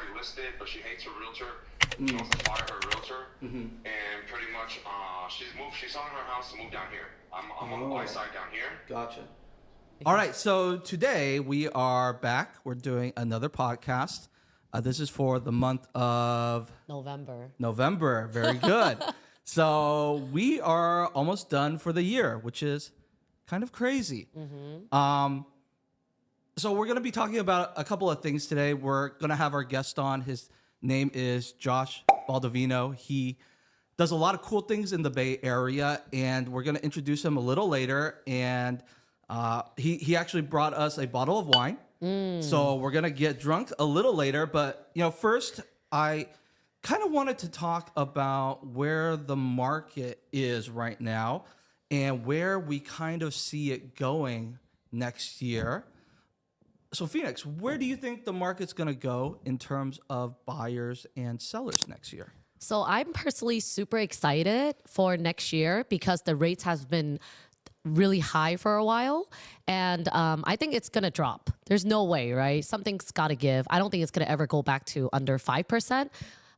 already listed, but she hates her realtor. She wants to fire her realtor, and pretty much she's selling her house to move down here. I'm on the buy side down here. Gotcha. All right, so today we are back. We're doing another podcast. This is for the month of November. Very good. So we are almost done for the year, which is kind of crazy. So we're going to be talking about a couple of things today. We're going to have our guest on. His name is Josh Baldeino. He does a lot of cool things in the Bay Area, and we're going to introduce him a little later. And he actually brought us a bottle of wine. So we're going to get drunk a little later. But, first, I kind of wanted to talk about where the market is right now and where we kind of see it going next year. So, Phoenix, where do you think the market's going to go in terms of buyers and sellers next year? So I'm personally super excited for next year because the rates have been really high for a while. And I think it's going to drop. There's no way, right? Something's got to give. I don't think it's going to ever go back to under 5%.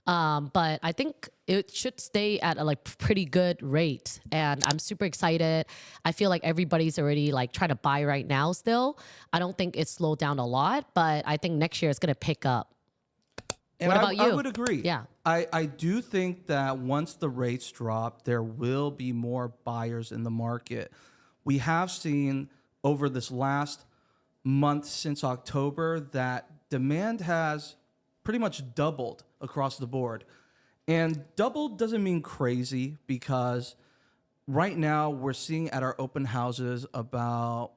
But I think it should stay at a pretty good rate. And I'm super excited. I feel like everybody's already trying to buy right now still. I don't think it's slowed down a lot, but I think next year it's going to pick up. And what about you? I would agree. Yeah. I do think that once the rates drop, there will be more buyers in the market. We have seen over this last month since October that demand has pretty much doubled across the board. And double doesn't mean crazy because right now we're seeing at our open houses about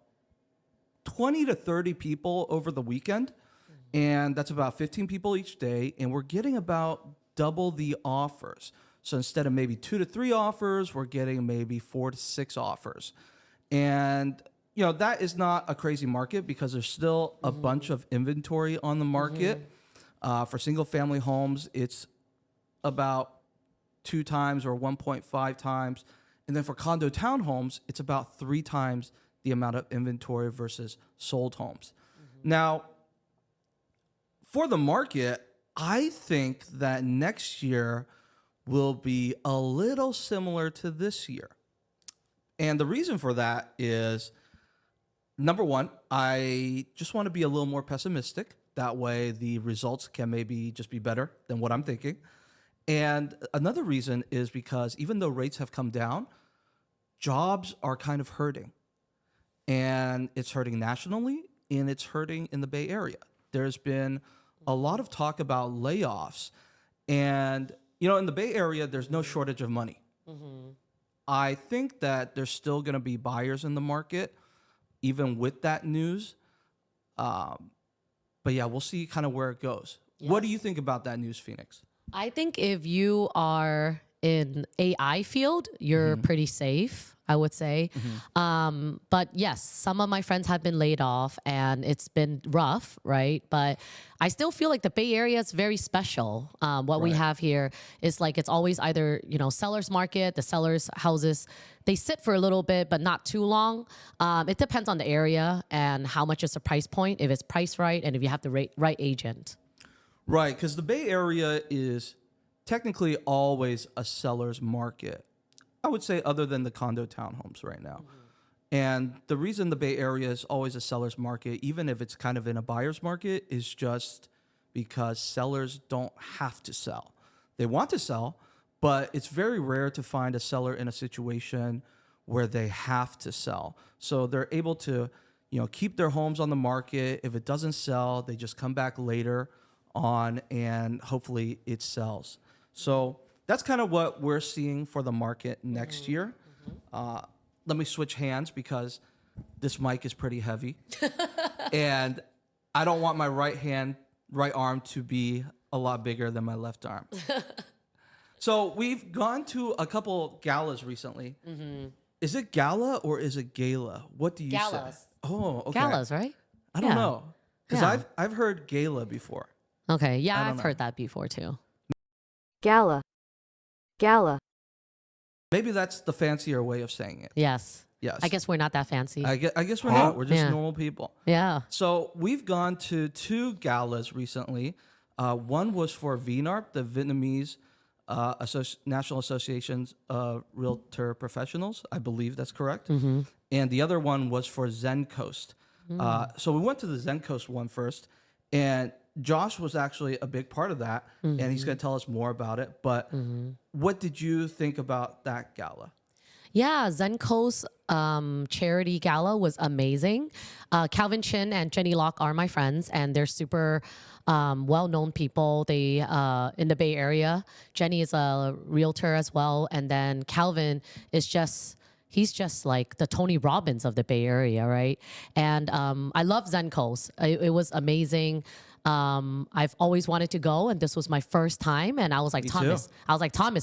20 to 30 people over the weekend. And that's about 15 people each day. And we're getting about double the offers. So instead of maybe 2 to 3 offers, we're getting maybe 4 to 6 offers. And, that is not a crazy market because there's still a bunch of inventory on the market. For single family homes, it's about 2 times or 1.5 times. And then for condo townhomes, it's about 3 times the amount of inventory versus sold homes. Now, for the market, I think that next year will be a little similar to this year. And the reason for that is, number one, I just want to be a little more pessimistic. That way the results can maybe just be better than what I'm thinking. And another reason is because even though rates have come down, jobs are kind of hurting. And it's hurting nationally, and it's hurting in the Bay Area. There's been a lot of talk about layoffs. And, in the Bay Area, there's no shortage of money. I think that there's still going to be buyers in the market, even with that news. But yeah, we'll see kind of where it goes. Yes. What do you think about that news, Phoenix? I think if you are in AI field, you're pretty safe, I would say. But yes, some of my friends have been laid off and it's been rough, right? But I still feel like the Bay Area is very special. What we have here is it's always either, seller's market, the seller's houses, they sit for a little bit, but not too long. It depends on the area and how much is the price point, if it's priced right, and if you have the right agent. Right, because the Bay Area is technically always a seller's market, I would say, other than the condo townhomes right now. And the reason the Bay Area is always a seller's market, even if it's kind of in a buyer's market, is just because sellers don't have to sell. They want to sell, but it's very rare to find a seller in a situation where they have to sell. So they're able to, keep their homes on the market. If it doesn't sell, they just come back later on and hopefully it sells. So that's kind of what we're seeing for the market next year. Let me switch hands because this mic is pretty heavy. And I don't want my right arm to be a lot bigger than my left arm. So we've gone to a couple galas recently. Is it gala or is it gala? What do you Galas. say? Oh, okay. Galas, right? I don't know. Because Yeah. I've heard gala before. Okay, yeah, I I've don't heard that before too. Gala. Gala. Maybe that's the fancier way of saying it. Yes. Yes. I guess we're not that fancy. I guess we're not. We're just Yeah. normal people. Yeah. So we've gone to 2 galas recently. One was for VNARP, the Vietnamese National Associations of Realtor Professionals. I believe that's correct. And the other one was for Zen Coast. So we went to the Zen Coast one first, and Josh was actually a big part of that, and he's going to tell us more about it. But what did you think about that gala? Yeah, Zen Coast charity gala was amazing. Calvin Chin and Jenny Locke are my friends, and they're super well-known people. They in the Bay Area. Jenny is a realtor as well, and then Calvin is he's just like the Tony Robbins of the Bay Area, right? And I love Zen Coast. It was amazing. I've always wanted to go, and this was my first time. And I was like, Thomas,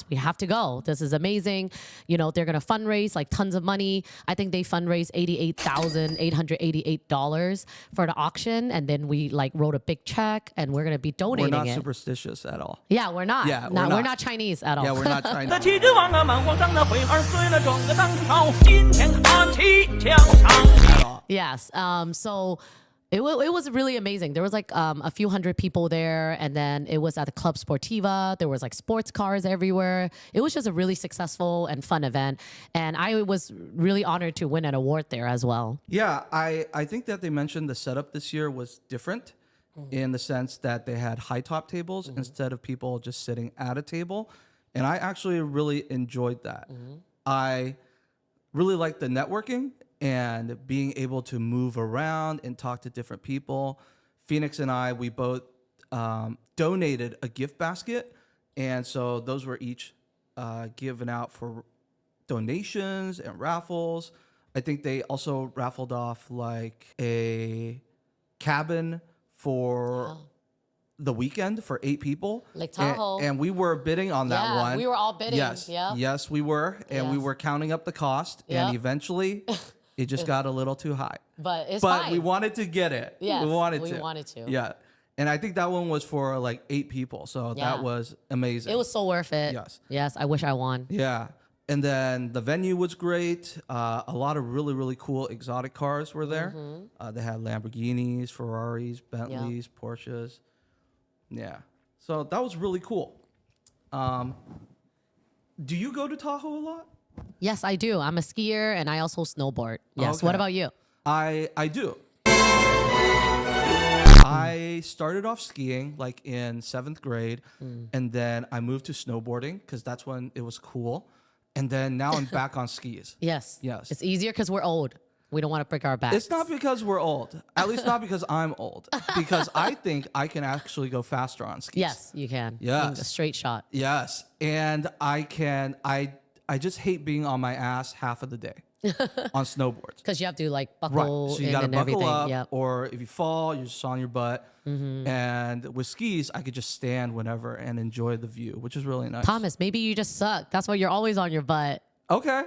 we have to go. This is amazing. You know, they're going to fundraise like tons of money. I think they fundraised $88,888 for the auction. And then we like wrote a big check, and we're going to be donating it. We're not superstitious at all. Yeah, we're not. Yeah, we're not Chinese at all. Yeah, we're not Chinese. 齐之王啊，满皇上的徽号随了整个当朝，今天看齐墙上。 Yes. So it was really amazing. There was like a few hundred people there, and then it was at the Club Sportiva. There was like sports cars everywhere. It was just a really successful and fun event, and I was really honored to win an award there as well. Yeah, I think that they mentioned the setup this year was different in the sense that they had high top tables instead of people just sitting at a table. And I actually really enjoyed that. I really liked the networking and being able to move around and talk to different people. Phoenix and I, we both donated a gift basket. And so those were each given out for donations and raffles. I think they also raffled off like a cabin for the weekend for 8 people. Lake Tahoe. And we were bidding on that Yeah, one. we were all bidding. Yes. Yeah. Yes, we were. And we Yes. were counting up the cost. And Yep. eventually it just got a little too high. But it's But fine. we wanted to get it. Yes, we wanted we to. wanted to. Yeah. And I think that one was for like 8 people. So Yeah. that was amazing. It was so worth it. Yes. Yes. I wish I won. Yeah. And then the venue was great. A lot of really, really cool exotic cars were there. They had Lamborghinis, Ferraris, Bentleys, Porsches. Yeah. So that was really cool. Do you go to Tahoe a lot? Yes, I do. I'm a skier and I also snowboard. Yes. Okay. What about you? I do. I started off skiing like in 7th grade, and then I moved to snowboarding because that's when it was cool. And then now I'm back on skis. Yes. Yes. It's easier because we're old. We don't want to break our backs. It's not because we're old. At least not because I'm old. Because I think I can actually go faster on skis. Yes, you can. Yes. A straight shot. Yes. And I just hate being on my ass half of the day on snowboards. Because you have to like Right. buckle So you in got to and buckle everything. up, Yep. or if you fall, you're just on your butt. And with skis, I could just stand whenever and enjoy the view, which is really nice. Thomas, maybe you just suck. That's why you're always on your butt. Okay.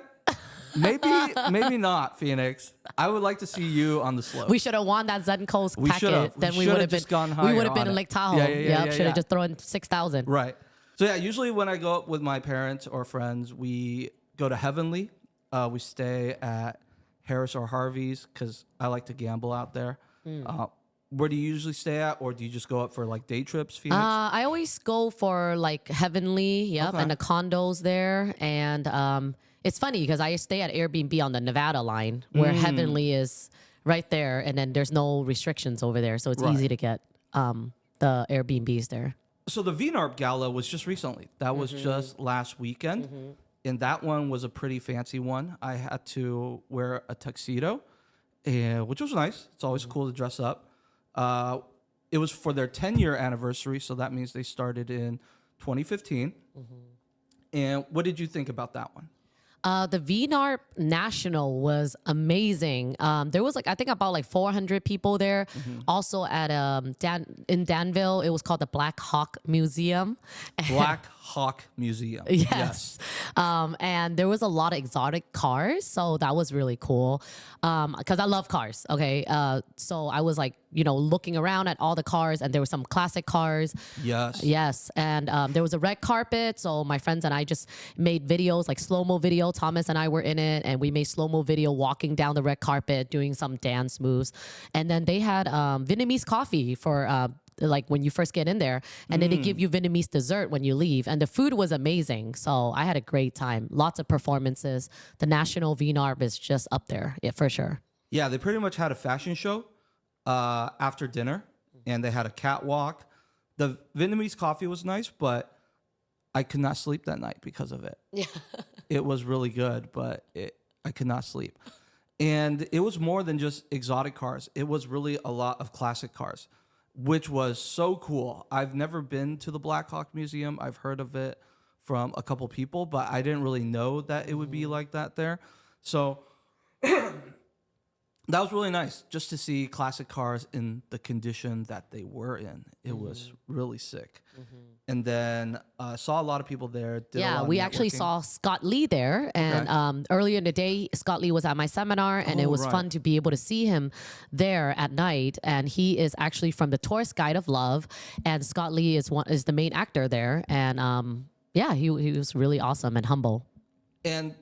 Maybe not, Phoenix. I would like to see you on the slope. We should have won that Zen Coast We packet. should've. Then We we should've would have just been. gone We higher would have been on in it. Lake Tahoe. Yeah, Should have yeah. just thrown 6,000. Right. So yeah, usually when I go up with my parents or friends, we go to Heavenly. We stay at Harris or Harvey's because I like to gamble out there. Where do you usually stay at, or do you just go up for like day trips, Phoenix? I always go for like Heavenly, yep, Okay. and the condos there. And it's funny because I stay at Airbnb on the Nevada line where Heavenly is right there, and then there's no restrictions over there, so it's Right. easy to get the Airbnbs there. So the VNARP Gala was just recently. That was just last weekend. And that one was a pretty fancy one. I had to wear a tuxedo, which was nice. It's always cool to dress up. It was for their 10-year anniversary, so that means they started in 2015. And what did you think about that one? The VNARP National was amazing. There was I think about 400 people there. Also at in Danville, it was called the Black Hawk Museum. Black Hawk Museum. Yes. And there was a lot of exotic cars, so that was really cool. Because I love cars. Okay. So I was looking around at all the cars, and there were some classic cars. Yes. Yes. And there was a red carpet, so my friends and I just made videos, like slow-mo video. Thomas and I were in it, and we made slow-mo video walking down the red carpet, doing some dance moves. And then they had Vietnamese coffee for like when you first get in there, and then they give you Vietnamese dessert when you leave, and the food was amazing. So I had a great time. Lots of performances. The National VNARB is just up there, yeah, for sure. Yeah, they pretty much had a fashion show after dinner, and they had a catwalk. The Vietnamese coffee was nice, but I could not sleep that night because of it. Yeah, it was really good, but I could not sleep. And it was more than just exotic cars. It was really a lot of classic cars, which was so cool. I've never been to the Black Hawk Museum. I've heard of it from a couple people, but I didn't really know that it would be like that there. So that was really nice just to see classic cars in the condition that they were in. It was really sick. And then saw a lot of people there. Yeah, we actually saw Scott Lee there. And earlier in the day, Scott Lee was at my seminar, and it was fun to be able to see him there at night. And he is actually from the Tourist Guide of Love. And Scott Lee is the main actor there. And yeah, he was really awesome and humble. And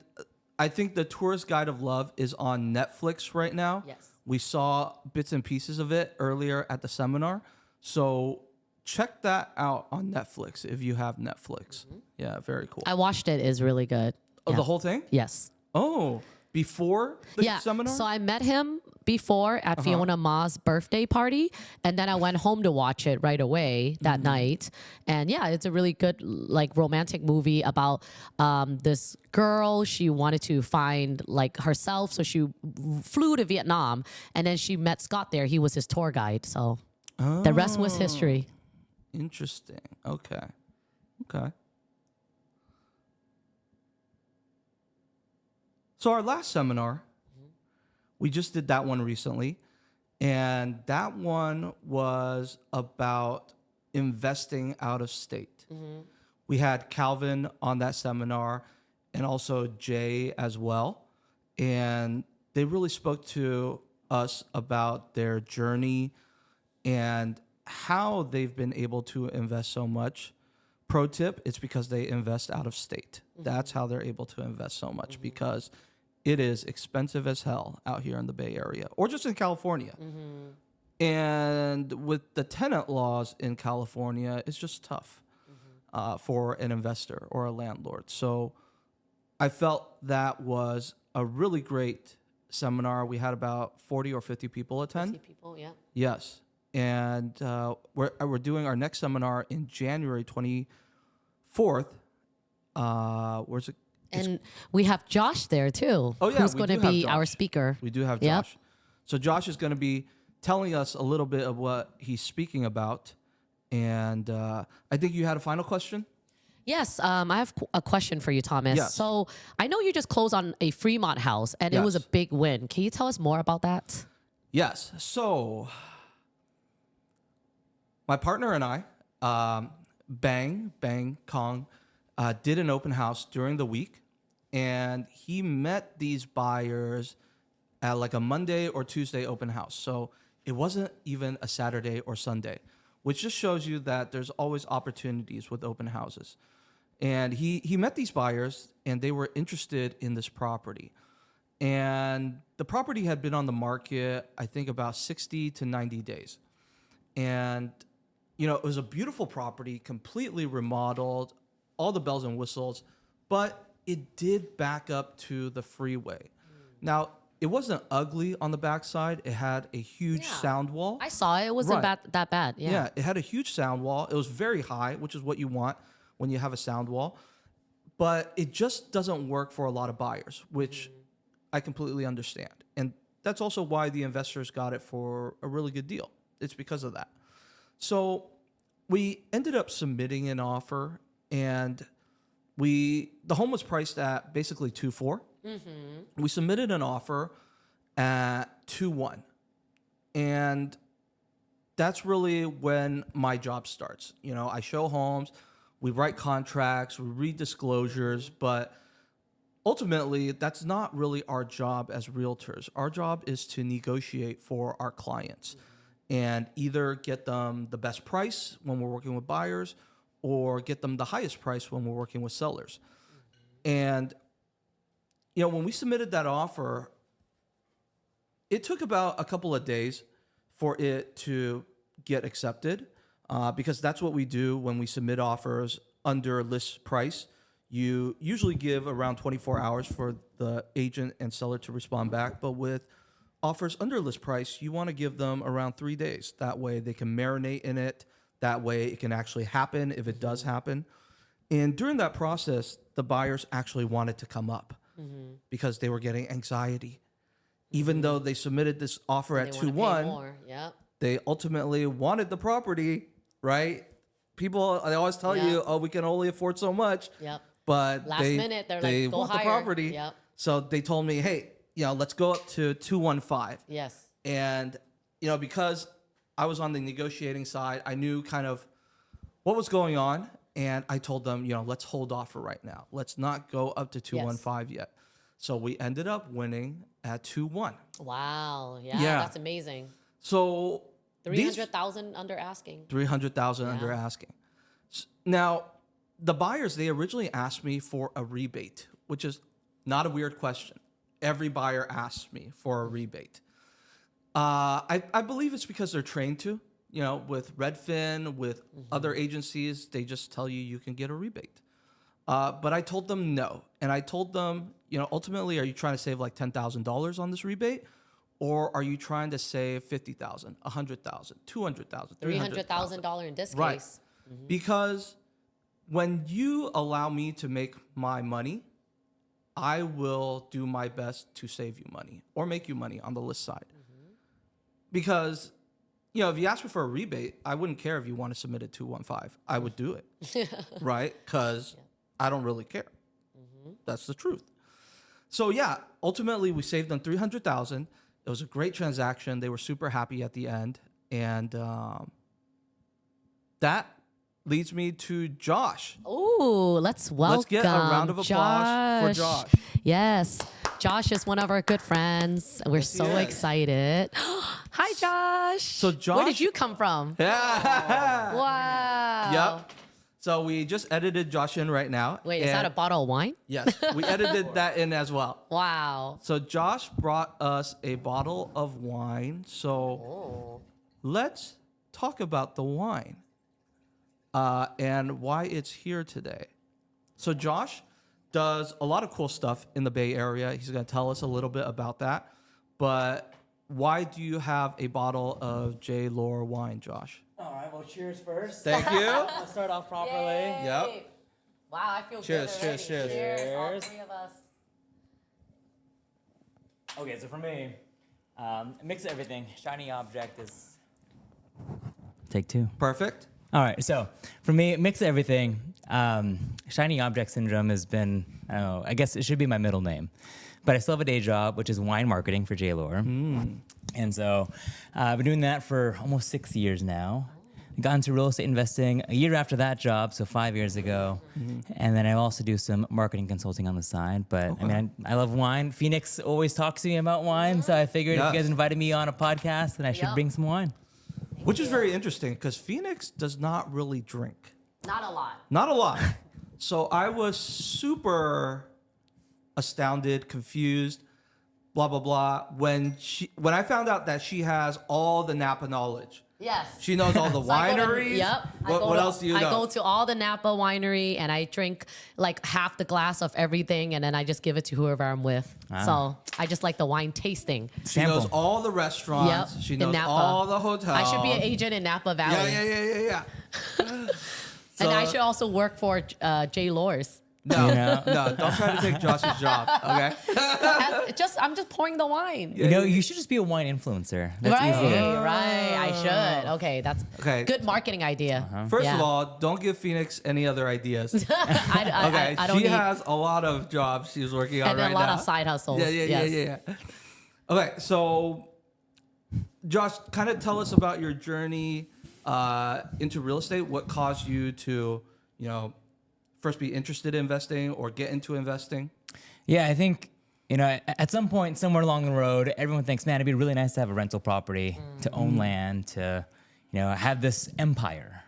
I think the Tourist Guide of Love is on Netflix right now. Yes. We saw bits and pieces of it earlier at the seminar. So check that out on Netflix if you have Netflix. Yeah, very cool. I watched it. It's really good. Oh, Yeah. the whole thing? Yes. Oh, before the seminar? So I met him before at Fiona Ma's birthday party, and then I went home to watch it right away that night. And yeah, it's a really good like romantic movie about this girl. She wanted to find like herself, so she flew to Vietnam, and then she met Scott there. He was his tour guide. So the rest was history. Interesting. Okay. So our last seminar, we just did that one recently, and that one was about investing out of state. We had Calvin on that seminar and also Jay as well, and they really spoke to us about their journey and how they've been able to invest so much. Pro tip, it's because they invest out of state. That's how they're able to invest so much, because it is expensive as hell out here in the Bay Area or just in California. And with the tenant laws in California, it's just tough for an investor or a landlord. So I felt that was a really great seminar. We had about 40 or 50 people attend. 50 people, yeah. Yes. And we're doing our next seminar in January 24th. Where's it? And we have Josh there too. Oh, yeah, who's we going to do have be our Josh. speaker. We do have Yep. Josh. So Josh is going to be telling us a little bit of what he's speaking about. And I think you had a final question? Yes, I have a question for you, Thomas. Yes. So I know you just closed on a Fremont house, and it was a Yes. big win. Can you tell us more about that? Yes. So my partner and I, Bang Kong, did an open house during the week, and he met these buyers at like a Monday or Tuesday open house. So it wasn't even a Saturday or Sunday, which just shows you that there's always opportunities with open houses. And he met these buyers, and they were interested in this property. And the property had been on the market, I think, about 60 to 90 days. And, you know, it was a beautiful property, completely remodeled, all the bells and whistles, but it did back up to the freeway. Now, it wasn't ugly on the backside. It had a huge sound wall. I saw it. It wasn't that bad. Yeah. Yeah, it had a huge sound wall. It was very high, which is what you want when you have a sound wall. But it just doesn't work for a lot of buyers, which I completely understand. And that's also why the investors got it for a really good deal. It's because of that. So we ended up submitting an offer, and the home was priced at basically 2.4. We submitted an offer at 2.1. And that's really when my job starts. You know, I show homes, we write contracts, we read disclosures, but ultimately that's not really our job as realtors. Our job is to negotiate for our clients and either get them the best price when we're working with buyers or get them the highest price when we're working with sellers. And, you know, when we submitted that offer, it took about a couple of days for it to get accepted. because that's what we do when we submit offers under list price. You usually give around 24 hours for the agent and seller to respond back. But with offers under list price, you want to give them around 3 days. That way they can marinate in it. That way it can actually happen if it does happen. And during that process, the buyers actually wanted to come up because they were getting anxiety. Even though they submitted this offer at 2-1, Yep. they ultimately wanted the property, right? People, they always tell you, oh, we can only afford so much. Yep. But Last minute, they're like, go want higher. the property. Yep. So they told me, hey, let's go up to 215. Yes. And, because I was on the negotiating side, I knew kind of what was going on. And I told them, let's hold off for right now. Let's not go up to 215 yet. So we ended up winning at 2-1. Wow. Yeah. That's amazing. So 300,000 under asking. 300,000 under asking. Now, the buyers, they originally asked me for a rebate, which is not a weird question. Every buyer asks me for a rebate. I believe it's because they're trained to. With Redfin, with other agencies, they just tell you can get a rebate. But I told them no. And I told them, ultimately, are you trying to save like $10,000 on this rebate? Or are you trying to save $50,000, $100,000, $200,000, $300,000 in this right. case. Because when you allow me to make my money, I will do my best to save you money or make you money on the list side. Because if you ask me for a rebate, I wouldn't care if you want to submit it to 215. I would do it, right? Because I don't really care. That's the truth. So ultimately we saved them $300,000. It was a great transaction. They were super happy at the end, and that leads me to Josh. Ooh, let's get a round of applause for Josh. Yes. Josh is one of our good friends. We're so excited. Hi, Josh. So Josh, where did you come from? Yeah. Wow. Yep. So we just edited Josh in right now. Wait, is that a bottle of wine? Yes, we edited that in as well. Wow. So Josh brought us a bottle of wine. So let's talk about the wine and why it's here today. So Josh does a lot of cool stuff in the Bay Area. He's going to tell us a little bit about that. But why do you have a bottle of J. Lore wine, Josh? All right, well, cheers first. Thank you. Let's start off properly. Yay. Yep. Wow, I feel Cheers, good already. cheers, cheers. All Cheers. 3 of us. Okay, so for me, mix of everything. Shiny object is... Take 2. Perfect. All right, so for me, mix of everything. Shiny object syndrome has been, I guess it should be my middle name. But I still have a day job, which is wine marketing for J-Lore. And so I've been doing that for almost 6 years now. I got into real estate investing a year after that job, so 5 years ago. And then I also do some marketing consulting on the side. But I mean, I love wine. Phoenix always talks to me about wine, so I figured if you guys invited me on a podcast, then I should bring some wine. Which is very interesting because Phoenix does not really drink. Not a lot. Not a lot. So I was super astounded, confused, blah, blah, blah. When I found out that she has all the Napa knowledge. Yes. She knows all the So I go to- wineries. Yep. What else do you know? I go to all the Napa winery and I drink like half the glass of everything and then I just give it to whoever I'm with. So I just like the wine tasting. She knows all the restaurants. Yep. She in knows Napa. all the hotels. I should be an agent in Napa Valley. Yeah. And I should also work for J. Lore's. No, don't try to take Josh's job, okay? I'm just pouring the wine. You should just be a wine influencer. That's easy. Right. I should. Okay, that's Okay. good marketing idea. First Yeah. of all, don't give Phoenix any other ideas. I don't she need, has a lot of jobs she's working on and right a lot now. of side hustles. Yeah. Okay, so Josh, kind of tell us about your journey into real estate. What caused you to, first be interested in investing or get into investing? Yeah, I think, at some point, somewhere along the road, everyone thinks, man, it'd be really nice to have a rental property, to own land, to, have this empire.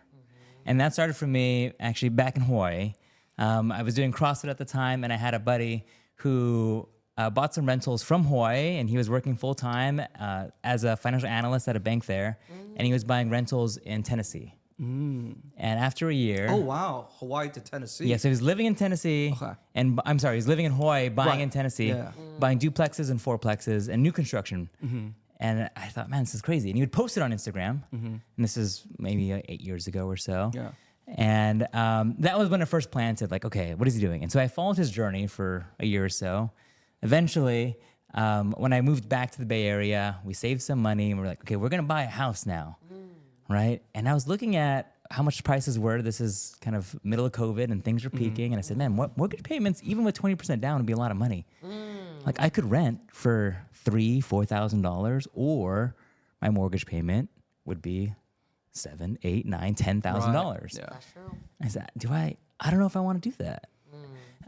And that started for me actually back in Hawaii. I was doing CrossFit at the time, and I had a buddy who bought some rentals from Hawaii, and he was working full-time as a financial analyst at a bank there, and he was buying rentals in Tennessee. And after a year, Oh wow, Hawaii to Tennessee. yeah, so he was living in Tennessee, Okay. and I'm sorry, he's living in Hawaii, buying Right. in Tennessee, Yeah. buying duplexes and fourplexes and new construction. And I thought, man, this is crazy. And he would post it on Instagram, and this is maybe 8 years ago or so. Yeah. And that was when I first planted, like, okay, what is he doing? And so I followed his journey for a year or so. Eventually, when I moved back to the Bay Area, we saved some money, and we're like, okay, we're gonna buy a house now, right? And I was looking at how much prices were. This is kind of middle of COVID, and things were peaking. And I said, man, what mortgage payments, even with 20% down, would be a lot of money. Like I could rent for $3,000-$4,000, or my mortgage payment would be $7,000, $8,000, $9,000, $10,000. Yeah. That's true. I said, I don't know if I want to do that.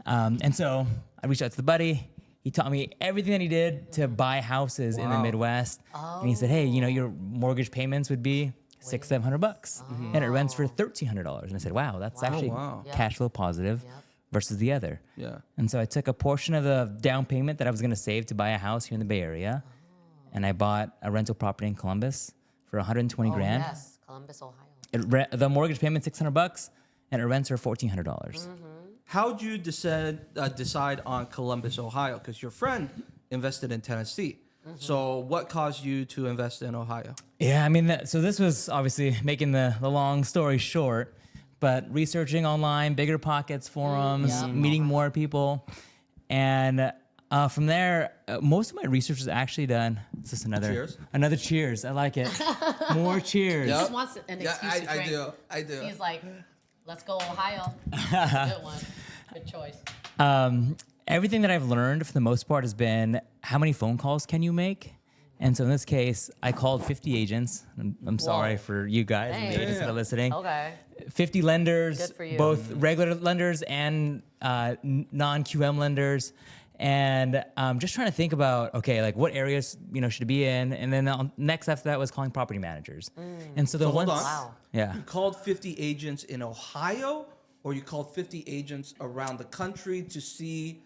And so I reached out to the buddy. He taught me everything that he did to buy houses in the Wow. Midwest. And he said, hey, your mortgage payments would be $600-$700, and it rents for $1,300. And I said, wow, that's actually wow. cash flow positive versus the other. Yeah. And so I took a portion of the down payment that I was going to save to buy a house here in the Bay Area, and I bought a rental property in Columbus for 120 grand. Yes, Columbus, Ohio. The mortgage payment $600, and it rents for $1,400. How'd you decide on Columbus, Ohio? Because your friend invested in Tennessee. So what caused you to invest in Ohio? Yeah, I mean, so this was obviously making the long story short, but researching online, Bigger Pockets forums, meeting more people. And from there, most of my research was actually done. Is this another Cheers? Another cheers. I like it. More cheers. Yep. Just wants an excuse to drink. I do. He's like, let's go Ohio. Good one. Good choice. Everything that I've learned for the most part has been how many phone calls can you make? And so in this case, I called 50 agents. I'm sorry for you guys and the agents that are listening. Okay. 50 lenders, Good for you. both regular lenders and non-QM lenders. And just trying to think about, okay, like what areas, should it be in? And then next after that was calling property managers. And so the Hold ones, on. Wow. yeah. You called 50 agents in Ohio, or you called 50 agents around the country to see,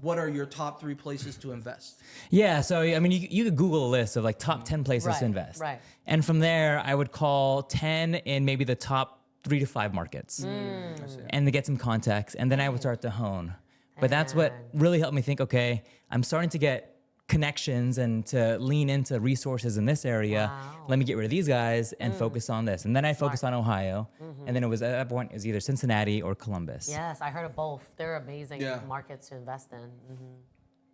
what are your top 3 places to invest? Yeah, so I mean, you could Google a list of like top 10 places Right, to invest. right. And from there, I would call 10 in maybe the top 3 to 5 markets and to get some context. And then I would start to hone. But that's what really helped me think, okay, I'm starting to get connections and to lean into resources in this area. Wow. Let me get rid of these guys and focus on this. And then I focused on Ohio. And then it was at that point, it was either Cincinnati or Columbus. Yes, I heard of both. They're amazing Yeah. markets to invest in.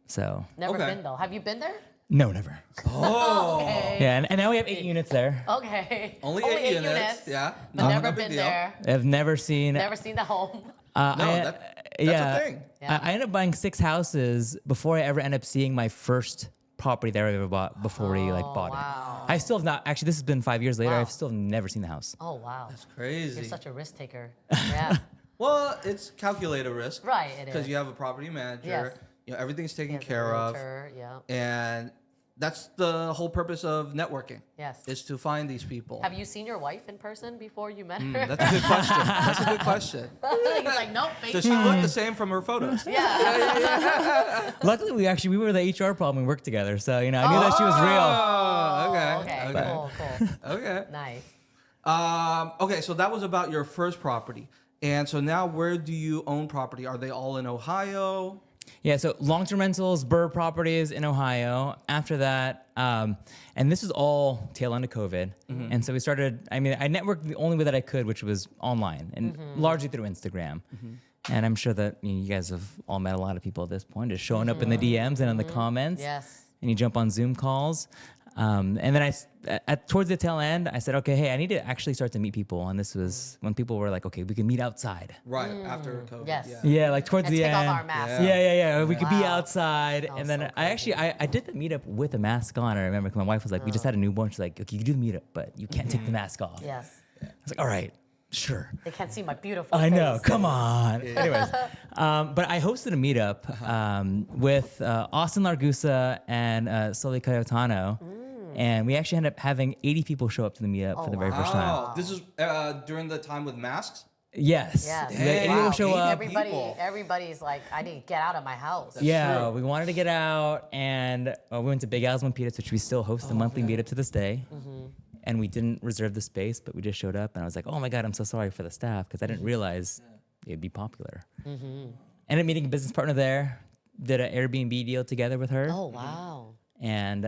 So, Never Okay. been though. Have you been there? no, never. Oh, Okay. Yeah, and now we have 8 units there. Okay. only 8 units. Yeah, But not never a big been deal. there. I've never seen Never seen the home. No, that's a thing. Yeah. I ended up buying 6 houses before I ever ended up seeing my first property that I ever bought before we bought wow. it. I still have not, actually this has been 5 years later, Wow. I've still never seen the house. Oh wow. That's crazy. You're such a risk taker. Yeah. Well, it's calculated risk. Right, it Because is. you have a property manager. Yes. Everything's taken Yeah, the care of. realtor, yeah. And that's the whole purpose of networking. Yes. Is to find these people. Have you seen your wife in person before you met her? That's a good question. That's a good question. He's like, nope, Does she look the same from her photos? Yeah. Luckily, we were the HR problem, we worked together, so I knew that she was real. Oh, okay. Okay. Cool. Cool. Okay. Nice. Okay, so that was about your first property. And so now where do you own property? Are they all in Ohio? Yeah, so long-term rentals, Burr properties in Ohio. After that, and this is all tail end of COVID. And so we started, I networked the only way that I could, which was online and largely through Instagram. And I'm sure that you guys have all met a lot of people at this point, just showing up in the DMs and in the comments. Yes. And you jump on Zoom calls. And then towards the tail end, I said, okay, hey, I need to actually start to meet people. And this was when people were like, okay, we can meet outside. Right, after COVID. Yes. Yeah. Yeah, like towards And the take end. off our masks. Yeah. We could be Wow. outside. That And was then so I did the meetup with a mask on. I remember 'cause my wife was like, we just had a newborn. She's like, okay, you can do the meetup, but you can't take the mask off. Yes. I was like, all right, sure. They can't see my beautiful I know, face. come on. Anyways, but I hosted a meetup with Austin Largusa and Sully Cayetano. And we actually ended up having 80 people show up to the meetup for the very first time. Oh, this is during the time with masks? Yes. Yes. We had 80 people show 80 up. people. Everybody's like, I need to get out of my house. Yeah, true. we wanted to get out, and we went to Big Al's Milpitas, which we still host the monthly meetup to this day. and we didn't reserve the space, but we just showed up, and I was like, oh my God, I'm so sorry for the staff, because I didn't realize it'd be popular. Ended up meeting a business partner there, did an Airbnb deal together with her. Oh, wow. And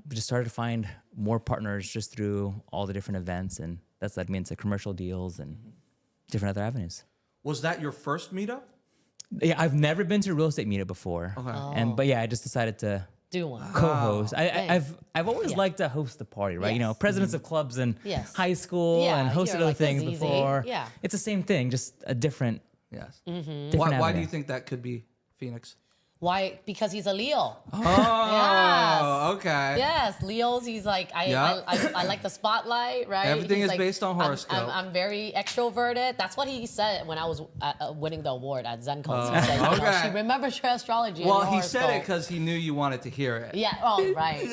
we just started to find more partners just through all the different events, and that's led me into commercial deals and different other avenues. Was that your first meetup? Yeah, I've never been to a real estate meetup before. But yeah, I just decided to Do one. co-host. Nice. I've always liked to host the party, right? You know, Yes. presidents of clubs in Yes. high school Yeah, and hosted you're other like, things that's easy. before. Yeah. It's the same thing, just a different. Yes. different Why do avenue. you think that could be, Phoenix? Why? Because he's a Leo. Oh, okay. Yes, Leos. He's like I like the spotlight, right? Everything He's is like, based on horoscope. I'm very extroverted. That's what he said when I was winning the award at ZenCon. He said, okay. she remembers your astrology. Well, and your he said it horoscope. because he knew you wanted to hear it. Yeah. Oh, right.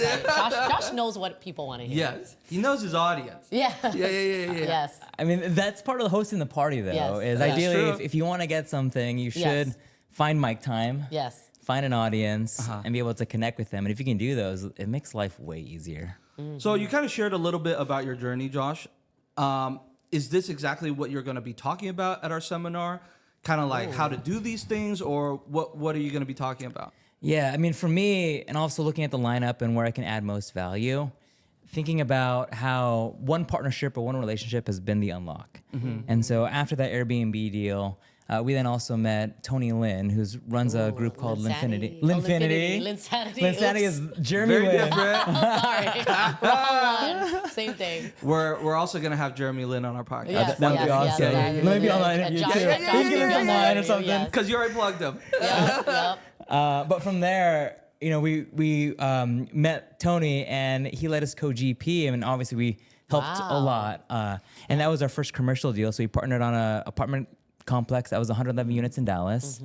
Josh knows what people want to hear. Yes. He knows his audience. Yeah. Yeah. Yes. I mean, that's part of the hosting the party, though. Yes. Is That's ideally, true. if you want to get something, you should Yes. find mic time. Yes. Find an audience and be able to connect with them. And if you can do those, it makes life way easier. So you kind of shared a little bit about your journey, Josh. Is this exactly what you're going to be talking about at our seminar? Kind of like how to do these things, or what are you going to be talking about? Yeah, I mean, for me, and also looking at the lineup and where I can add most value, thinking about how one partnership or one relationship has been the unlock. And so after that Airbnb deal, we then also met Tony Lin, who runs a group called Linfinity. Linfinity is Jeremy Very Lin. different. Sorry. Wrong one. Same thing. We're also going to have Jeremy Lin on our podcast. Yes, That would be yes, awesome. yes, Let me be yes, online yes. interview Josh- too. Josh He can can be be online or on something. yes. Because you already plugged him. Yep. But from there, you know, we met Tony, and he let us co-GP, and obviously we helped a Wow. lot. And that was our first commercial deal. So we partnered on an apartment complex that was 111 units in Dallas.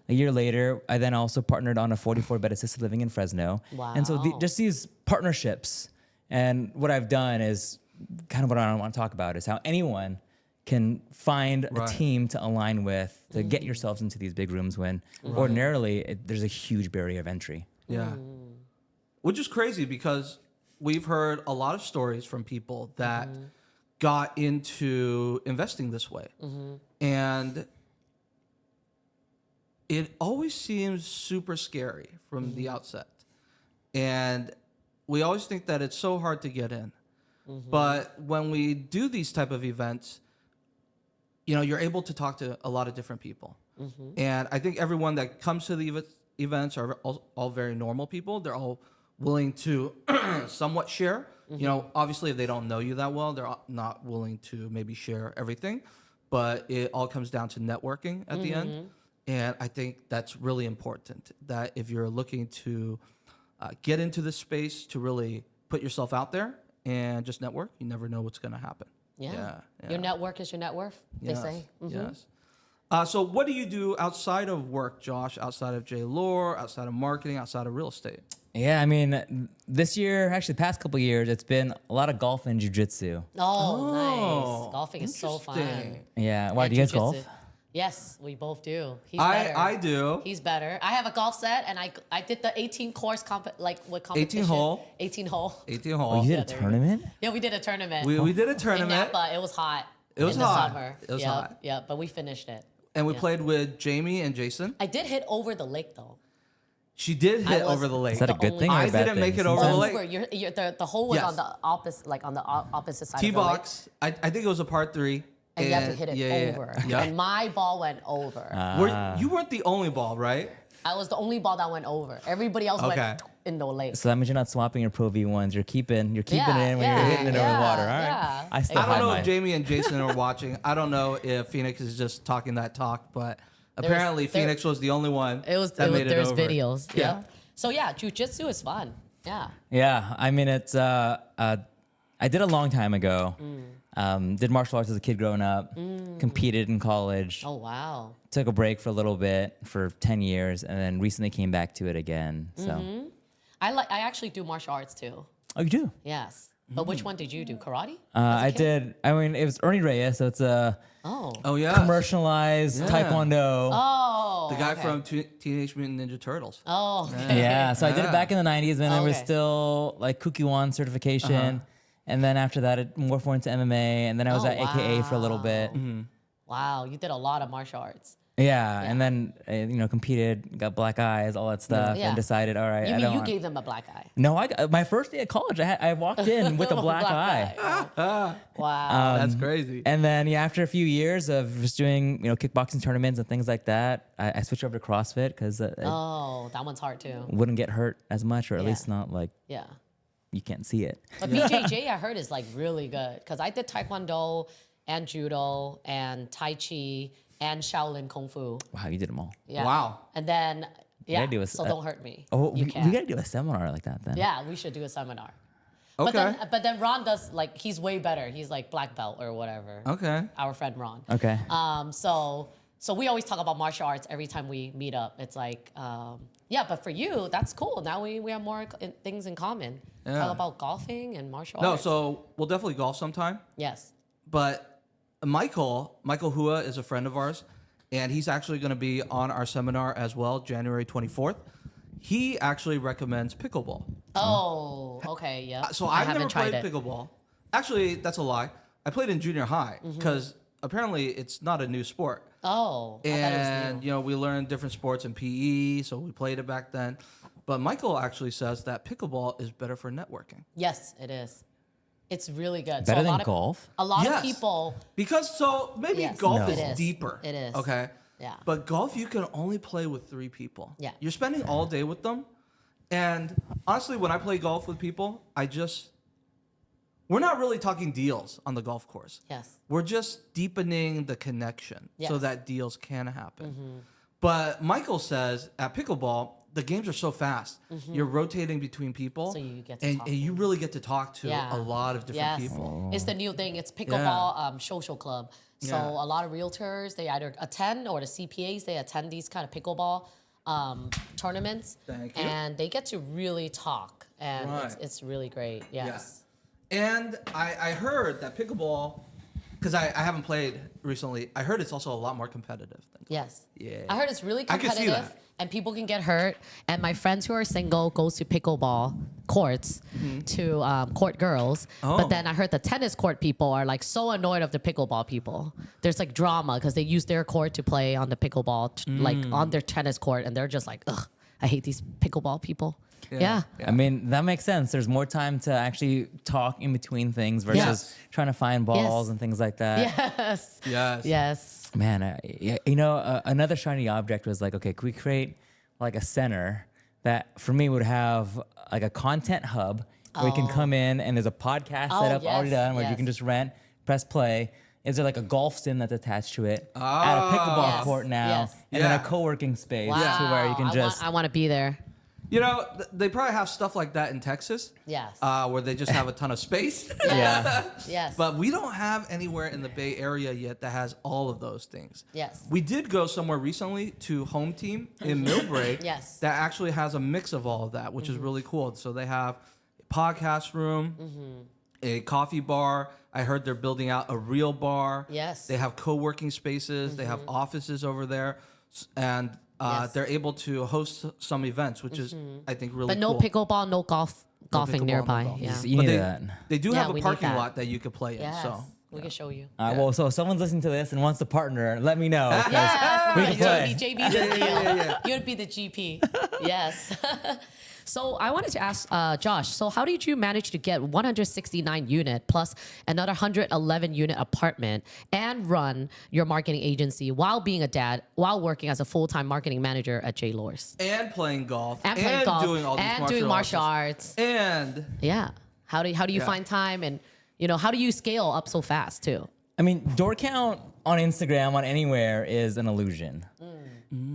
A year later, I then also partnered on a 44-bed assisted living in Fresno. And so Wow. just these partnerships, and what I've done is kind of what I want to talk about is how anyone can find a team to align with to get yourselves into these big rooms when ordinarily there's a huge barrier of entry. Yeah. Which is crazy because we've heard a lot of stories from people that got into investing this way. And it always seems super scary from the outset. And we always think that it's so hard to get in. But when we do these type of events, you know, you're able to talk to a lot of different people. And I think everyone that comes to the events are all very normal people. They're all willing to somewhat share. You know, obviously, if they don't know you that well, they're not willing to maybe share everything. But it all comes down to networking at the end. And I think that's really important, that if you're looking to get into this space, to really put yourself out there and just network, you never know what's going to happen. Yeah. Your network is your net worth, they say. Yes. So what do you do outside of work, Josh, outside of JLore, outside of marketing, outside of real estate? Yeah, I mean, this year, actually, the past couple of years, it's been a lot of golf and jujitsu. Oh, nice. Golfing is so fun. Interesting. Yeah, why And do you guys jujitsu. golf? Yes, we both do. He's better. I do. He's better. I have a golf set, and I did the 18 course competition. 18 hole. 18 hole. 18 Oh, holes. you did a there you go. tournament? Yeah, we did a tournament. We did a in tournament, Napa. It was hot. It was in hot. The summer. It was Yep, hot. Yeah, but we finished it. and we played with Jamie and Jason. I did hit over the lake though. She did hit was- over the lake. Is that a The good only- thing or a I bad didn't thing? make it over the Sometimes- lake. Over. The hole was Yes. on the opposite, like on the opposite side. Tee of the lake. box. I think it was a part 3. And you have to hit it over. Yeah. And my ball went over. You weren't the only ball, right? I was the only ball that went over. Everybody else Okay. went in the lake. So that means you're not swapping your Pro V1s. You're keeping it in when you're hitting it over the water. All right. yeah. I still I don't hide know mine. if Jamie and Jason are watching. I don't know if Phoenix is just talking that talk, but apparently there- Phoenix was the only one There's that made it over. videos. Yeah. Yeah. So yeah, jujitsu is fun. Yeah. Yeah, I mean, it's. I did a long time ago. Did martial arts as a kid growing up. Competed in college. Oh wow. Took a break for a little bit for 10 years, and then recently came back to it again. So. I actually do martial arts too. Oh, you do? Yes. But which one did you do? Karate? I did. I mean, it was Ernie Reyes, so it's a Oh. Oh yeah, commercialized Taekwondo. Oh. the guy okay. from Teenage Mutant Ninja Turtles. Oh. Okay. Yeah, so I did it back in the 90s when there was Okay. still like Kukiwan certification. And then after that, it morphed more into MMA. And then I was Oh, at AKA for a little bit. Wow, you did a lot of martial arts. Yeah. And then, competed, got black eyes, all that stuff, Yeah. and decided, all right, You I mean don't you want... gave them a black eye? No, my first day at college, I walked in with a black eye. Wow. That's crazy. And then after a few years of just doing kickboxing tournaments and things like that, I switched over to CrossFit because Oh, that one's hard too. wouldn't get hurt as much, or at Yeah. least not like Yeah. you can't see it. But BJJ, I heard, is like really good because I did Taekwondo and Judo and Tai Chi and Shaolin Kung Fu. Wow, you did them all. Yeah. Wow. And then, yeah, gotta do a so don't hurt me. Oh, you we can. gotta do a seminar like that then. Yeah, we should do a seminar. Okay. But then Ron does, like, he's way better. He's like black belt or whatever. Okay. Our friend Ron. Okay. So we always talk about martial arts every time we meet up. It's like, yeah, but for you, that's cool. Now we have more things in common. Yeah. Talk about golfing and martial No, arts. so we'll definitely golf sometime. Yes. But Michael Hua is a friend of ours, and he's actually going to be on our seminar as well, January 24th. He actually recommends pickleball. Oh, okay, yeah. So I I've never haven't tried played it. pickleball. Actually, that's a lie. I played in junior high because apparently it's not a new sport. Oh, I thought it was And new. we learned different sports in PE, so we played it back then. But Michael actually says that pickleball is better for networking. Yes, it is. It's really good. Better so a than lot golf? A lot Yes. of people. Because maybe Yes. golf No. is It is. deeper. It is. Okay. Yeah. But golf, you can only play with 3 people. Yeah. You're spending all day with them. And honestly, when I play golf with people, we're not really talking deals on the golf course. Yes. We're just deepening the connection so Yes. Mm-hmm. that deals can happen. But Michael says at pickleball, the games are so fast. You're rotating between people. Mm-hmm. So you get to and, talk and you really get to talk to Yeah. a lot of different Yes. people. It's the new thing. It's pickleball social club. So Yeah. a lot of realtors, they either attend, or the CPAs, they attend these kind of pickleball tournaments. Thank you. And they get to really talk. And Right. it's really great. Yes. And I heard that pickleball, because I haven't played recently, I heard it's also a lot more competitive than golf. Yes. Yeah. I heard it's really I can see competitive that. and people can get hurt. And my friends who are single goes to pickleball courts to court girls. Oh. But then I heard the tennis court people are like so annoyed of the pickleball people. There's like drama because they use their court to play on the pickleball, like on their tennis court. And they're just like, ugh, I hate these pickleball people. Yeah. I mean, that makes sense. There's more time to actually talk in between things versus Yes. trying to find balls Yes. and things like that. Yes. Yes. Yes. Man, another shiny object was like, okay, could we create like a center that for me would have like a content hub where you can come in and there's a podcast set up already yes, done where you yes. can just rent, press play. Is there like a golf sim that's attached to it? At a pickleball Yes, court now, yes. and then Yeah. a co-working space Wow. to where you can just. I want to be there. They probably have stuff like that in Texas. Yes. Where they just have a ton of space. Yeah. Yes. But we don't have anywhere in the Bay Area yet that has all of those things. Yes. We did go somewhere recently to Home Team in Millbrae. Yes. That actually has a mix of all of that, which is really cool. So they have a podcast room, a coffee bar. I heard they're building out a real bar. Yes. They have co-working spaces. They have offices over there. And Yes. they're able to host some events, which is, I think, really But no cool. pickleball, no golfing pickleball, no nearby. golf. Yeah. You But need they, that. they do Yeah, have we a need parking that. lot that you could play in. Yes. So We can show you. Well, so if someone's listening to this and wants to partner, let me know. 'cause Yeah, we can play. JB the deal. You'd be the GP. Yes. So I wanted to ask Josh, so how did you manage to get 169 unit plus another 111 unit apartment and run your marketing agency while being a dad, while working as a full-time marketing manager at J. Lors? and playing golf And playing golf doing all these and doing martial arts. And Yeah. How do you Yeah. find time, and how do you scale up so fast too? I mean, door count on Instagram, on anywhere, is an illusion.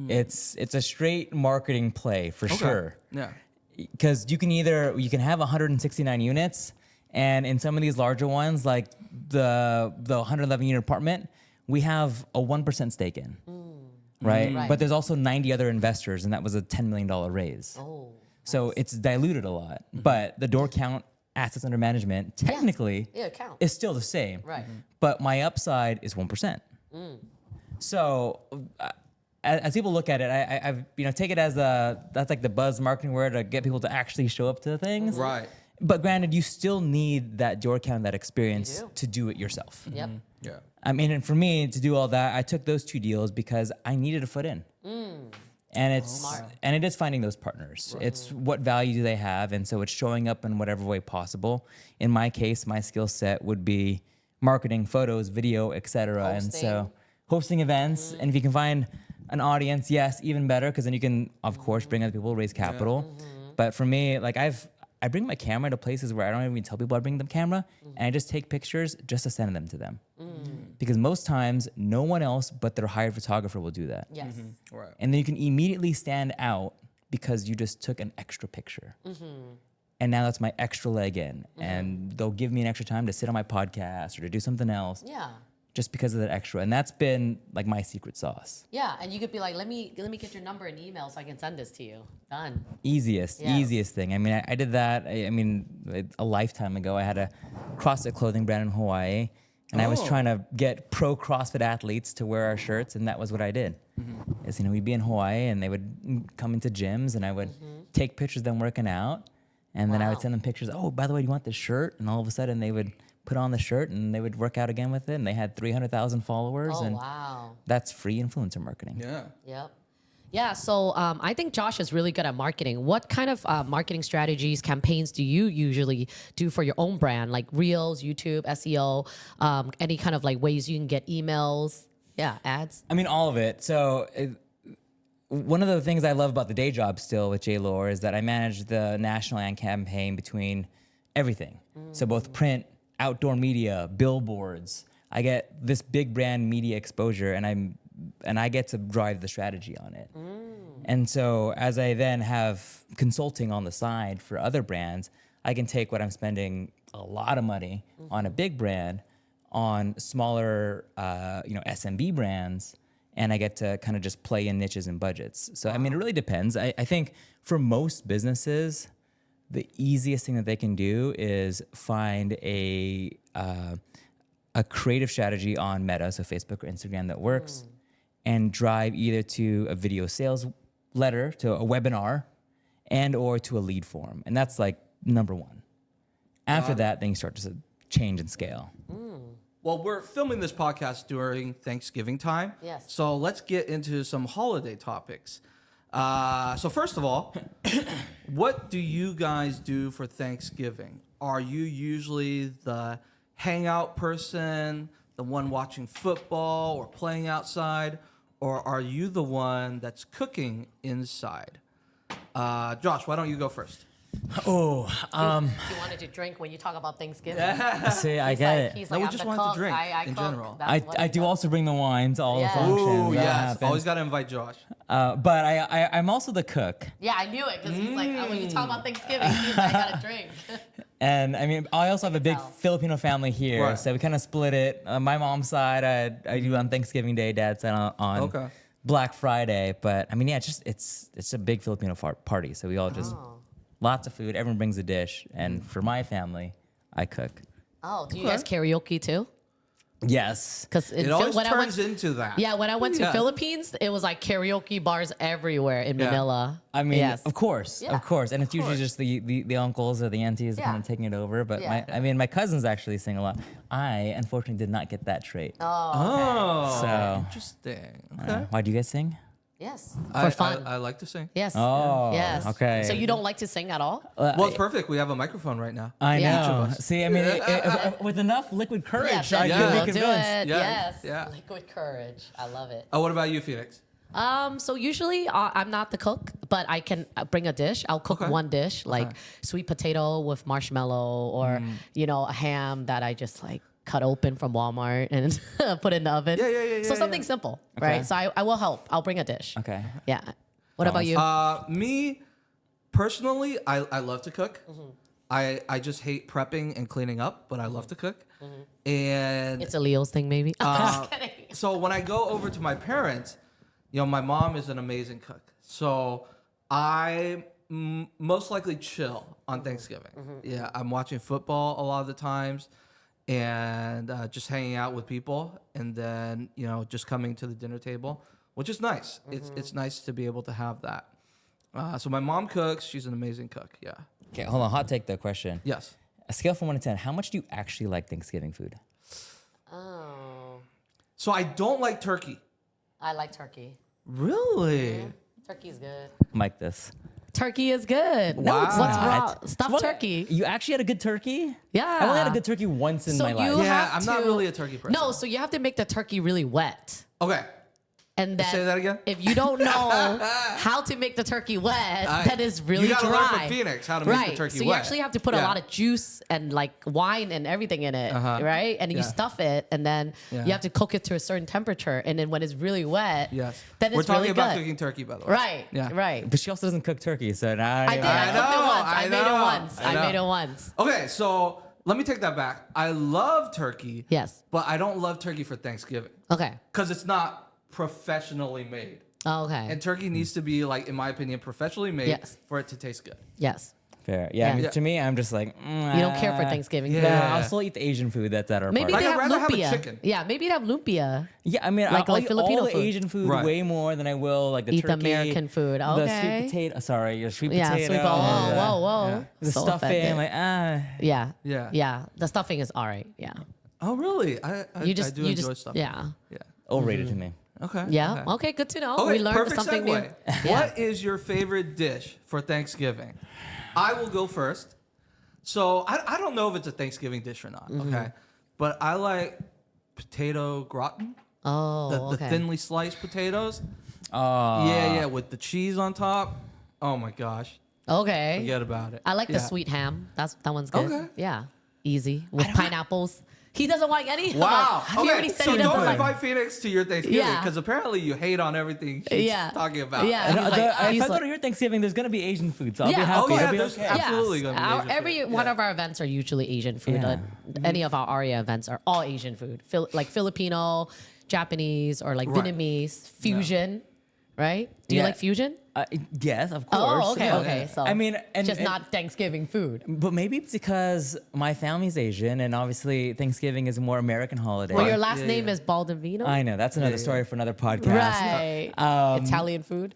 It's a straight marketing play for sure. yeah. Because you can have 169 units, and in some of these larger ones, like the 111 unit apartment, we have a 1% stake in, right? Right. But there's also 90 other investors, and that was a $10 million raise. Oh. So it's diluted a lot, but the door count, assets under management, technically, Yeah, it counts. is still the same. Right. But my upside is 1%. So as people look at it, I've take it as that's like the buzz marketing word to get people to actually show up to things. Right. But granted, you still need that door count, that experience do. to do it yourself. Yep. Yeah. I mean, and for me to do all that, I took those 2 deals because I needed a foot in. And it is finding those partners. It's what value do they have, and so it's showing up in whatever way possible. In my case, my skill set would be marketing, photos, video, etc. And so hosting events, and if you can find an audience, yes, even better, because then you can, of course, bring other people, raise capital. But for me, like I bring my camera to places where I don't even tell people I bring the camera, and I just take pictures just to send them to them. Because most times, no one else but their hired photographer will do that. Yes. Right. And then you can immediately stand out because you just took an extra picture. And now that's my extra leg in. And they'll give me an extra time to sit on my podcast or to do something else. Yeah. Just because of that extra. And that's been like my secret sauce. Yeah, and you could be like, let me get your number and email so I can send this to you. Done. Easiest thing. I mean, I did that. I mean, a lifetime ago, I had a CrossFit clothing brand in Hawaii, and I was trying to get pro CrossFit athletes to wear our shirts, and that was what I did. Is, we'd be in Hawaii, and they would come into gyms, and I would take pictures of them working out, and then I would send them pictures. Oh, by the way, do you want this shirt? And all of a sudden, they would put on the shirt, and they would work out again with it, and they had 300,000 followers. Oh, and wow. that's free influencer marketing. Yeah. Yep. Yeah, so I think Josh is really good at marketing. What kind of marketing strategies, campaigns do you usually do for your own brand, like Reels, YouTube, SEO, any kind of like ways you can get emails? Yeah, ads. I mean, all of it. So one of the things I love about the day job still with JLore is that I manage the national ad campaign between everything. So both print, outdoor media, billboards. I get this big brand media exposure, and I get to drive the strategy on it. And so as I then have consulting on the side for other brands, I can take what I'm spending a lot of money on a big brand on smaller, SMB brands, and I get to kind of just play in niches and budgets. So, I mean, it really depends. I think for most businesses, the easiest thing that they can do is find a creative strategy on Meta, so Facebook or Instagram that works, and drive either to a video sales letter, to a webinar, and or to a lead form. And that's like number one. After that, then you start to change and scale. Well, we're filming this podcast during Thanksgiving time. Yes. So let's get into some holiday topics. So first of all, what do you guys do for Thanksgiving? Are you usually the hangout person, the one watching football or playing outside, or are you the one that's cooking inside? Josh, why don't you go first? Oh, You wanted to drink when you talk about Thanksgiving. see, I get it. He's No, like, we I'm just the wanted to cook. drink I in cook. general. That's what I he do does. also bring the wines to all Yeah. the functions. Ooh, that yes. happen. Always got to invite Josh. But I'm also the cook. Yeah, I knew it because he's like, when you talk about Thanksgiving, he's like, I gotta drink. And I mean, I also have a big Wow. Filipino family here, Right. so we kind of split it. My mom's side, I do on Thanksgiving Day. Dad's side on Okay. Black Friday. But I mean, yeah, it's a big Filipino party, so we all just lots of food. Everyone brings a dish, and for my family, I cook. Oh, do you guys karaoke too? Yes. Because It always turns into that. Yeah, when I went to Yeah. Philippines, it was like karaoke bars everywhere in Yeah. Manila. I mean, yes. of course, Yeah, of course, and it's usually just the uncles or the aunties Yeah. kind of taking it over. But Yeah. my cousins actually sing a lot. I unfortunately did not get that trait. Oh, So- interesting. Okay. Why do you guys sing? Yes, for fun. I like to sing. Yes. Oh, Yes. okay. So you don't like to sing at all? Well, it's perfect. We have a microphone right now. I Yeah. know. Each of us. See, I mean, with enough liquid courage, I Yeah. could be we'll do convinced. it. Yeah, Yes. yeah. Liquid courage. I love it. Oh, what about you, Felix? So usually I'm not the cook, but I can bring a dish. I'll cook Okay. one dish, like sweet potato with marshmallow, or a ham that I just like cut open from Walmart and put in the oven. Yeah, So something simple, right? So I will help. I'll bring a dish. Okay. Yeah. What about you? Me, personally, I love to cook. I just hate prepping and cleaning up, but I love to cook. And It's a Leo's thing, maybe. Just kidding. so when I go over to my parents, my mom is an amazing cook. So I most likely chill on Thanksgiving. Yeah, I'm watching football a lot of the times and just hanging out with people, and then just coming to the dinner table, which is nice. It's nice to be able to have that. So my mom cooks. She's an amazing cook. Yeah. Okay, hold on. Hot take the question. Yes. A scale from 1 to 10, how much do you actually like Thanksgiving food? Oh, So I don't like turkey. I like turkey. Really? Turkey's good. Like this. Turkey is good. Wow. What's wrong? What? Stuffed turkey. You actually had a good turkey? Yeah. I only had a good turkey once in So my life. you Yeah, have I'm not to- really a turkey person. No, so you have to make the turkey really wet. Okay. And then Say that again? if you don't know how to make the turkey wet, that is really you gotta dry. learn from Phoenix how to make the turkey so wet. you actually have to put a lot of juice and like wine and everything in it, right? And you stuff it, and then you have to cook it to a certain temperature. And then when it's really wet, Yes. then it's We're talking really about good. cooking turkey, by the way. Right. Yeah. Right. But she also doesn't cook turkey, so now I did. I cooked it know, once. I I made it know, once. I I know. made it once. Okay, so let me take that back. I love turkey. Yes. But I don't love turkey for Thanksgiving Okay. because it's not professionally made. Oh, okay. And turkey needs to be, like, in my opinion, professionally made Yes. for it to taste good. Yes. Fair. Yeah, I mean, Yeah. to me, I'm just like, You don't care for Thanksgiving. Yeah. food. No, I'll still eat the Asian food that's at our Maybe party. they Like, I'd have rather have a lumpia. chicken. Yeah, maybe they have lumpia. Yeah, I mean, Like I'll eat Filipino all the food. Asian food Right. way more than I will like the Eat the turkey, American food. the Okay. sweet potato. Sorry, your sweet Yeah, potato. sweet potato. Whoa, whoa. Yeah. The So stuffing, offended. like Yeah. Yeah. Yeah. The stuffing is all right. Yeah. Oh, really? I You just, do you enjoy just, stuff. yeah. Yeah. overrated to me. Okay. Yeah. Okay. Okay. Good to know. Okay, We learned perfect something segue. new. Yeah. What is your favorite dish for Thanksgiving? I will go first. So I don't know if it's a Thanksgiving dish or not. Mm-hmm. Okay. But I like potato gratin. Oh, The okay. thinly sliced potatoes. Oh, Yeah, with the cheese on top. Oh my gosh. Okay. Forget about it. I like the Yeah. sweet ham. That one's good. Okay. Yeah. Easy with pineapples. He doesn't like any. Wow. He already said so he doesn't don't like. invite Phoenix to your Thanksgiving Yeah. because apparently you hate on everything she's Yeah. talking about. Yeah. And, He's like- if he's I go like- to your Thanksgiving, there's gonna be Asian food, so I'll be Yeah. happy. Oh, yeah, I'll be there's okay. absolutely gonna be Asian every food. one Yeah. of our events are usually Asian food. Yeah. Any of our ARIA events are all Asian food, like Filipino, Japanese, or like Right. Vietnamese fusion. Right? Do you Yeah. like fusion? Yes, of course. Oh, okay, Yeah. okay. So I mean, and just and- not Thanksgiving food. But maybe it's because my family's Asian, and obviously Thanksgiving is a more American holiday. Well, your last Yeah, name yeah. is Baldeino. I know that's another story for another podcast. Right. Italian food.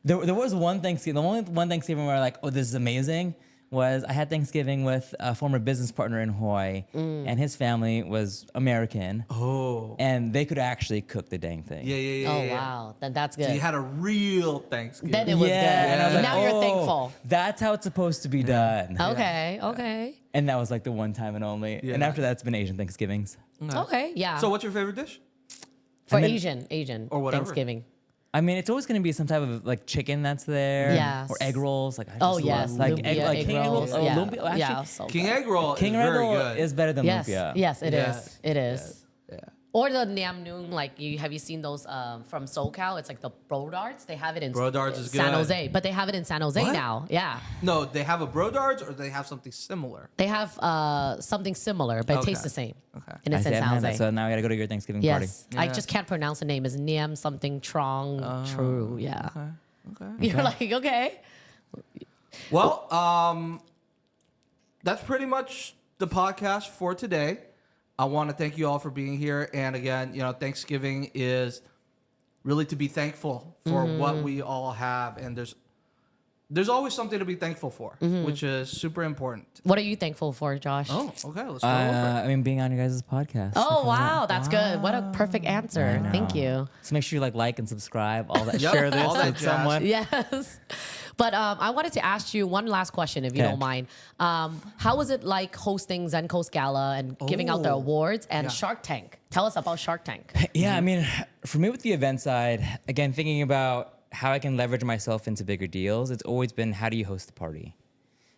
There was one Thanksgiving. The only one Thanksgiving where like, oh, this is amazing, was I had Thanksgiving with a former business partner in Hawaii, and his family was American, Oh. and they could actually cook the dang thing. Yeah. Oh wow, then that's good. So you had a real Thanksgiving. Then it was Yeah, good. and I was like, Now you're oh, thankful. That's how it's supposed to be done. Okay. Okay. And that was like the one time and only. Yeah. And after that, it's been Asian Thanksgivings. Okay. Yeah. So what's your favorite dish? for and then- Asian Or whatever. Thanksgiving. I mean, it's always going to be some type of like chicken that's there. Yes. Or egg rolls. Like I just Oh love, yes, like lumpia, egg king rolls. Oh, Yeah. lumpia. Oh, actually, Yeah. So King good. egg roll King is egg very roll good. is better than Yes. lumpia. Yes, it is. Yes. It is. Yeah. Or the Nam Noon, like have you seen those from SoCal? It's like the bro darts. They have it in Bro darts is San good. Jose, but they have it in San Jose What? now. Yeah, No, they have a bro darts or they have something similar. they have something similar, but it tastes Okay. the same. Okay. And it's I in see, I San haven't had that, Jose. so now I got to go to your Thanksgiving party. Yes, I Yeah. just can't pronounce the name. It's Niam something Trong True. Yeah, Okay. you're like okay. Well, that's pretty much the podcast for today. I want to thank you all for being here. And again, Thanksgiving is really to be thankful for what we all have. And there's always something to be thankful for, which is super important. What are you thankful for, Josh? Oh, okay. Let's go over it. I mean, being on your guys' podcast. Oh wow, that's good. What a perfect answer. Thank you. So make sure you like and subscribe, all that. Yep, Share this all that with jazz. someone. Yes. But I wanted to ask you one last question, if you Okay. don't mind. How was it like hosting Zen Coast Gala and giving out the Oh. awards and Yeah. Shark Tank? Tell us about Shark Tank. Yeah, I mean, for me with the event side, again, thinking about how I can leverage myself into bigger deals, it's always been how do you host the party?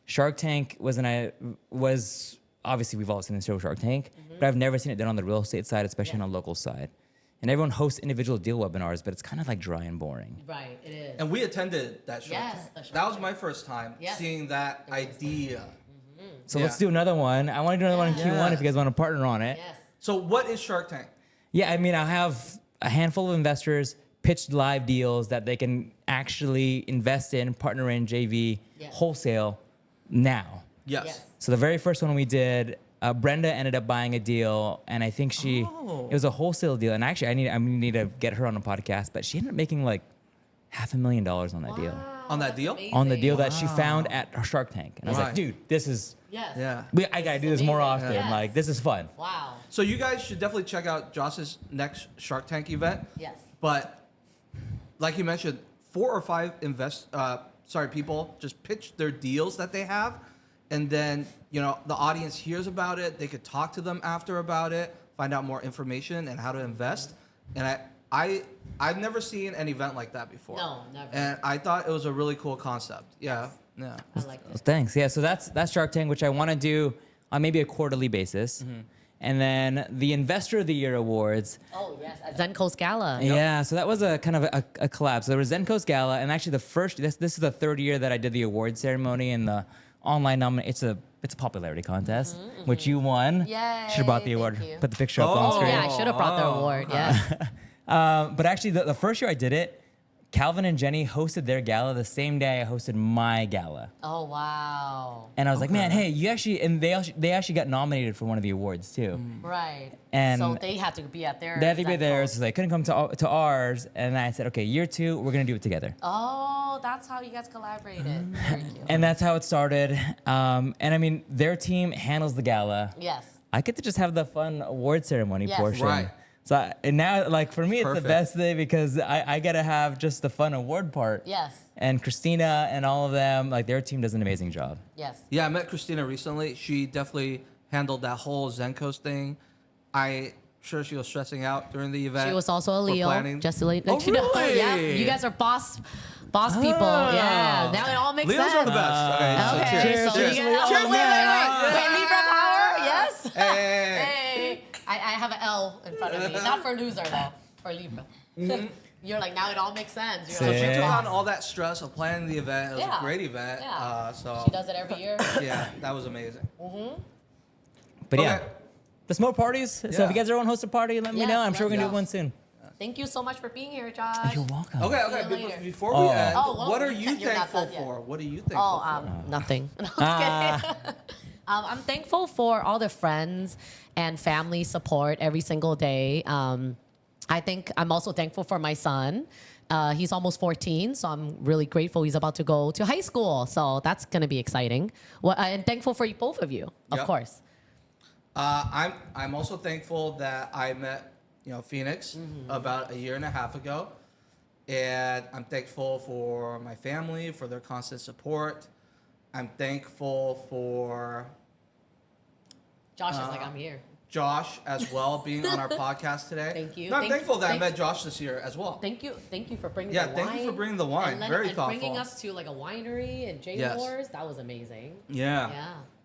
Shark Tank was obviously we've all seen the show Shark Tank, but I've never seen it done on the real estate side, especially on the local side. And everyone hosts individual deal webinars, but it's kind of like dry and boring. Right, it is. And we attended that show. Yes, the Shark That was Tank. my first time Yes. seeing that idea. So Yeah. let's do another one. I want to do another one in Q1 if you guys want to partner on it. Yes. So what is Shark Tank? Yeah, I mean, I have a handful of investors pitch live deals that they can actually invest in, partner in, JV, Yes. wholesale now. Yes. Yes. So the very first one we did, Brenda ended up buying a deal, and I think it was a wholesale deal. And actually, I need to get her on a podcast, but she ended up making like $500,000 on that deal. On that deal? On the deal that she found at Shark Tank. And I was like, Right. dude, this is, Yes. Yeah. I gotta do this more often. Yes. Like, this is fun. Wow. So you guys should definitely check out Josh's next Shark Tank event. Yes. But like you mentioned, 4 or 5 people just pitch their deals that they have, and then the audience hears about it. They could talk to them after about it, find out more information and how to invest. And I've never seen an event like that before. No, never. And I thought it was a really cool concept. Yeah. Yeah. I like it. Thanks. Yeah, so that's Shark Tank, which I want to do on maybe a quarterly basis. Mm-hmm. And then the Investor of the Year awards. Oh, yes. At Zen Coast Gala. Yeah, so that was a kind of a collab. So there was Zen Coast Gala, and actually this is the 3rd year that I did the award ceremony and the online it's a popularity contest, which you won. Yay, Should have brought the award. thank you. Put the picture up on Oh, Oh, screen. yeah. I should have brought the award. Yeah. But actually, the first year I did it, Calvin and Jenny hosted their gala the same day I hosted my gala. Oh, wow. And I was like, man, hey, you actually, and they actually got nominated for one of the awards too. Right. And so they had to be at their. They had to be Zen there, Coast. so they couldn't come to ours. And I said, okay, year 2, we're gonna do it together. Oh, that's how you guys collaborated. Very cute. And that's how it started. And I mean, their team handles the gala. Yes. I get to just have the fun award ceremony Yes. portion. Right. So and now, like for me, it's Perfect. the best thing because I get to have just the fun award part. Yes. And Christina and all of them, like their team does an amazing job. Yes. Yeah, I met Christina recently. She definitely handled that whole Zen Coast thing. I'm sure she was stressing out during the event. She was also a for Leo. planning. Just to let Oh, you know. really? Yeah. You guys are boss people. Yeah. Now it all makes Leos sense. are the best. Okay, so Okay, cheers. so cheers. you get, Cheers, wait, Libra power, yes. Hey. Hey, I have an L in front of me, not for loser though, for Libra. You're like, now it all makes sense. You're So like, she Yeah. took on all that stress of planning the event. It was Yeah. a great event. Yeah. So she does it every year. yeah, that was amazing. But yeah, Okay. the smoke parties. So if Yeah. you guys ever want to host a party, let me Yes, know. I'm sure we're gonna do yes. one soon. Thank you so much for being here, Josh. You're welcome. Okay, See okay. you later. Before we Oh. end, Oh, well, what are you you're not thankful done yet. for? What are you thankful Oh, for? nothing. No, I'm just kidding. I'm thankful for all the friends and family support every single day. I think I'm also thankful for my son. He's almost 14, so I'm really grateful he's about to go to high school. So that's going to be exciting. Well, and thankful for both of you, of Yep. course. I'm also thankful that I met Phoenix about a year and a half ago, and I'm thankful for my family for their constant support. I'm thankful for Josh is like, I'm here. Josh as well being on our podcast today. Thank you. No, I'm Thank- thankful that I thank- met Josh this year as well. Thank you for bringing Yeah, the wine. thank you for bringing the wine. Very and thoughtful. bringing us to like a winery and J Yes. Wars. That was amazing. Yeah.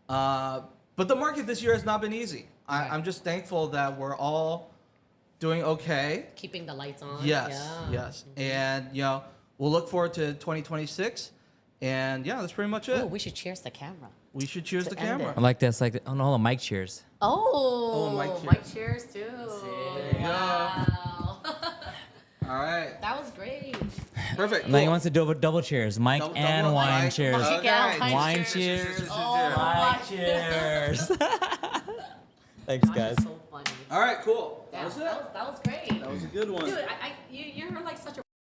Yeah. But the market this year has not been easy. Right. I'm just thankful that we're all doing okay. Keeping the lights on. Yes, Yeah. yes. And, we'll look forward to 2026. And, yeah, that's pretty much it. Oh, we should cheers the camera. We should cheers to the end camera. it. I like this. Like on all the mic cheers. Oh, Mike Mike cheers too. There you go. Wow. All right. That was great. Perfect. Now he Cool. wants to do double cheers. Mic Double- and double wine mic. cheers. Mike and wine Wine cheers. cheers. Oh, Wine my cheers. Thanks, Josh guys. is so funny. All right, cool. Yeah, That was it. that was great. That was a good one. Dude, you're like such a